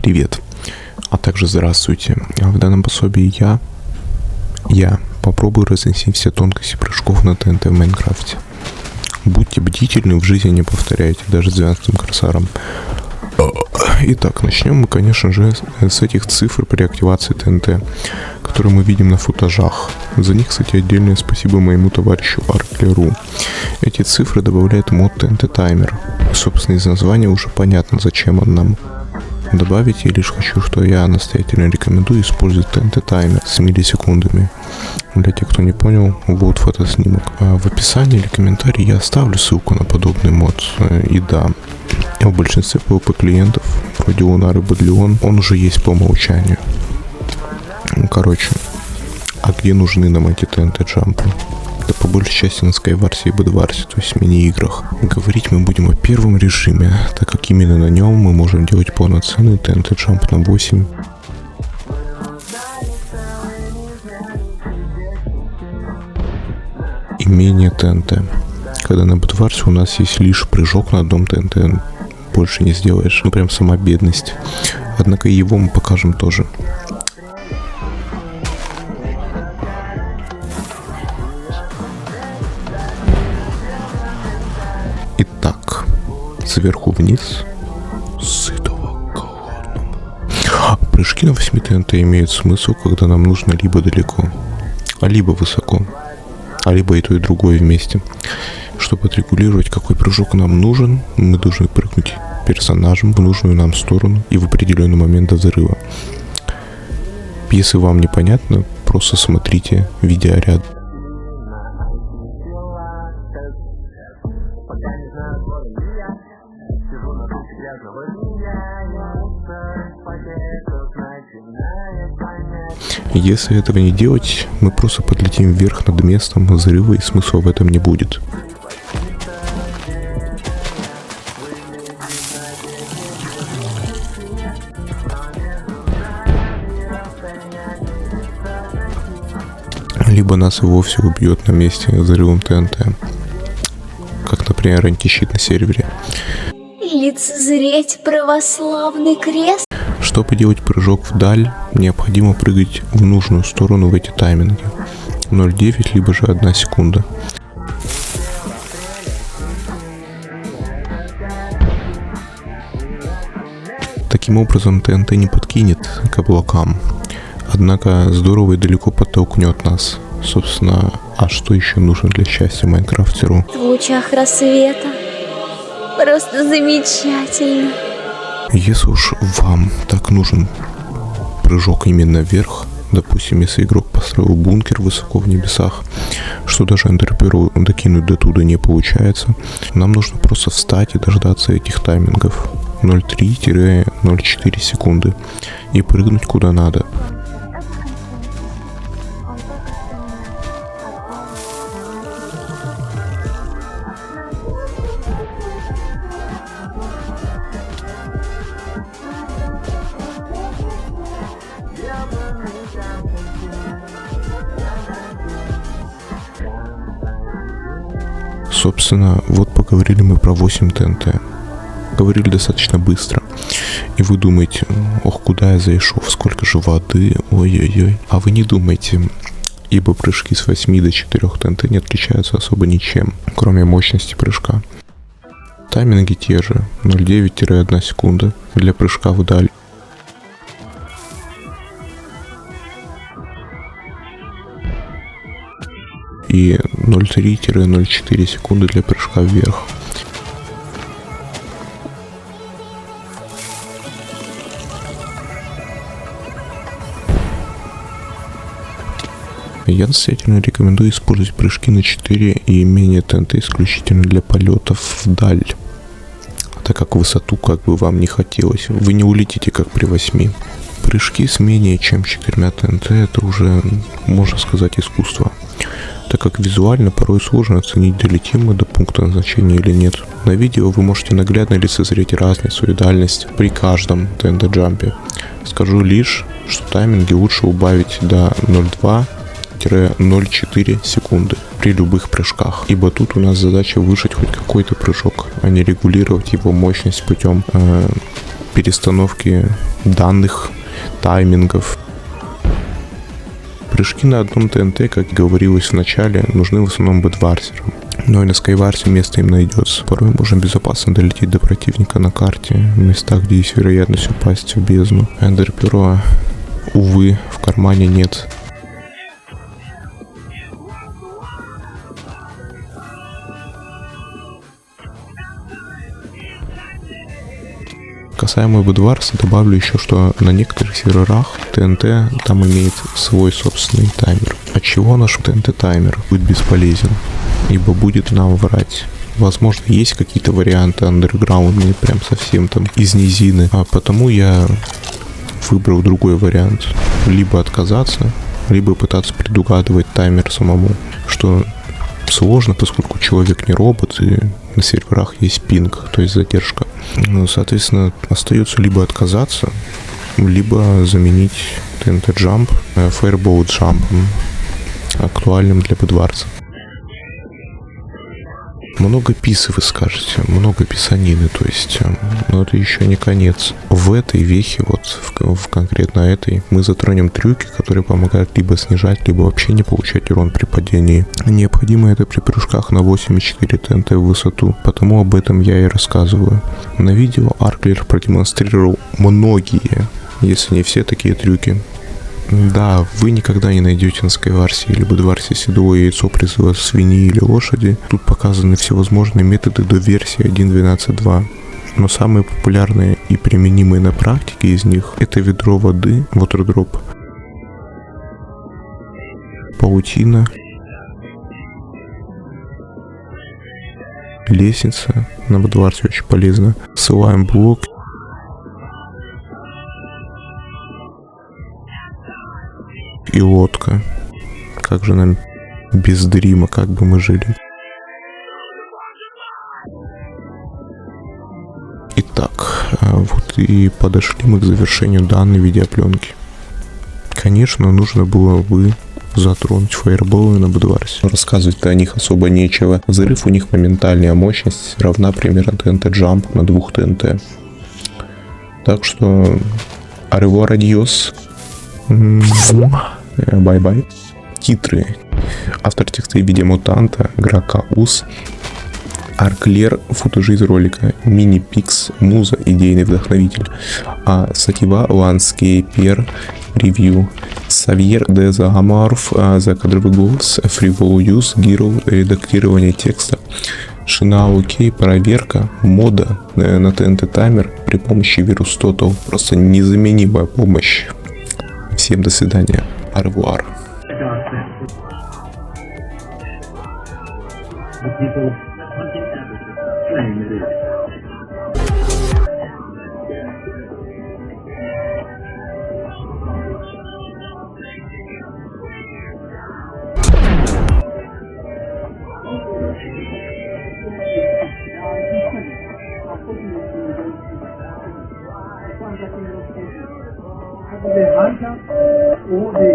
привет, а также здравствуйте. В данном пособии я попробую разнести все тонкости прыжков на ТНТ в Майнкрафте. Будьте бдительны, в жизни не повторяйте, даже с 12-м корсаром. Итак, начнем мы, конечно же, с этих цифр при активации ТНТ, которые мы видим на футажах. За них, кстати, отдельное спасибо моему товарищу Арклеру. Эти цифры добавляет мод ТНТ Таймер. Собственно, из названия уже понятно, зачем он нам. Добавить я лишь хочу, что я настоятельно рекомендую использовать ТНТ Таймер с миллисекундами. Для тех, кто не понял, вот фотоснимок. В описании или комментарии я оставлю ссылку на подобный мод. И да, в большинстве PvP клиентов, вроде Лунар и Бодлеон, он уже есть по умолчанию. Короче, а где нужны нам эти ТНТ-джампы? Да по большей части на Skywars и Bedwars, то есть мини-играх. Говорить мы будем о первом режиме, так как именно на нем мы можем делать полноценный ТНТ-джамп на 8. И менее ТНТ. Когда на Bedwars у нас есть лишь прыжок на одном ТНТ, больше не сделаешь. Ну прям сама бедность. Однако его мы покажем тоже. Итак, сверху вниз. Сытого голодному. Прыжки на 8 ТНТ имеют смысл, когда нам нужно либо далеко, либо высоко, либо и то, и другое вместе. Чтобы отрегулировать, какой прыжок нам нужен, мы должны прыгнуть персонажем в нужную нам сторону и в определенный момент до взрыва. Если вам непонятно, просто смотрите видеоряд. Если этого не делать, мы просто подлетим вверх над местом взрыва, и смысла в этом не будет. Либо нас и вовсе убьет на месте взрывом ТНТ. Как, например, антищит на сервере. Лицезреть православный крест. Чтобы делать прыжок вдаль, необходимо прыгать в нужную сторону в эти тайминги. 0,9 либо же 1 секунда. Таким образом ТНТ не подкинет к облакам, однако здорово и далеко подтолкнет нас. Собственно, а что еще нужно для счастья майнкрафтеру? В лучах рассвета. Просто замечательно. Если уж вам так нужен прыжок именно вверх, допустим, если игрок построил бункер высоко в небесах, что даже эндерперу докинуть до туда не получается, нам нужно просто встать и дождаться этих таймингов 0,3-0,4 секунды и прыгнуть куда надо. Собственно, вот поговорили мы про 8 ТНТ. Говорили достаточно быстро. И вы думаете, ох, куда я зашел, сколько же воды, ой-ой-ой. А вы не думайте, ибо прыжки с 8 до 4 ТНТ не отличаются особо ничем, кроме мощности прыжка. Тайминги те же, 0,9-1 секунда для прыжка вдаль. И 0,3-0,4 секунды для прыжка вверх. Я настоятельно рекомендую использовать прыжки на 4 и менее ТНТ исключительно для полетов вдаль, так как высоту как бы вам не хотелось. Вы не улетите как при 8. Прыжки с менее чем 4 ТНТ это уже, можно сказать, искусство, так как визуально порой сложно оценить, долетим мы до пункта назначения или нет. На видео вы можете наглядно лицезреть разницу и дальность при каждом ТНТ-джампе. Скажу лишь, что тайминги лучше убавить до 0,2-0,4 секунды при любых прыжках, ибо тут у нас задача выжать хоть какой-то прыжок, а не регулировать его мощность путем перестановки данных, таймингов. Прыжки на одном ТНТ, как и говорилось в начале, нужны в основном бэдварсерам. Но и на скайварсе место им найдется. Порой можно безопасно долететь до противника на карте, в местах, где есть вероятность упасть в бездну. Эндерперо, увы, в кармане нет. Касаемо Бэдварса, добавлю еще, что на некоторых серверах ТНТ там имеет свой собственный таймер. Отчего наш ТНТ таймер будет бесполезен, ибо будет нам врать. Возможно, есть какие-то варианты андерграундные, прям совсем там из низины, а потому я выбрал другой вариант. Либо отказаться, либо пытаться предугадывать таймер самому, что сложно, поскольку человек не робот, и на серверах есть пинг, то есть задержка. Соответственно, остается либо отказаться, либо заменить TNT Jump Firebolt Jump, актуальным для Бэдварса. Много писы, вы скажете, много писанины, то есть, но это еще не конец. В этой вехе, вот в конкретно этой, мы затронем трюки, которые помогают либо снижать, либо вообще не получать урон при падении. Необходимо это при прыжках на 8,4 ТНТ в высоту, потому об этом я и рассказываю. На видео Арклер продемонстрировал многие, если не все такие трюки. Да, вы никогда не найдете на скайварсе или бэдварсе седое яйцо призыва свиньи или лошади. Тут показаны всевозможные методы до версии 1.12.2. Но самые популярные и применимые на практике из них — это ведро воды, waterdrop, паутина, лестница, на бэдварсе очень полезно, слайм-блок и лодка. Как же нам без дрима, как бы мы жили. Итак, вот и подошли мы к завершению данной видеопленки. Конечно, нужно было бы затронуть фаерболы на Бэдварсе. Рассказывать-то о них особо нечего. Взрыв у них моментальный, а мощность равна примерно TNT Jump на 2 ТНТ. Так что au revoir, adios. Бай-бай. Титры. Автор текста и видеомутанта, Гракаус, Арклер, футажи из ролика, Мини-Пикс, Муза, идейный вдохновитель, а Сатива, Ланскейпер, ревью, Савьер, Деза Амарф, закадровый голос, Фривол Юз, Гирл, редактирование текста, Шинао Кей, проверка, мода на TNT таймер при помощи вирус Total, просто незаменимая помощь. Всем до свидания. Au revoir. Ancak o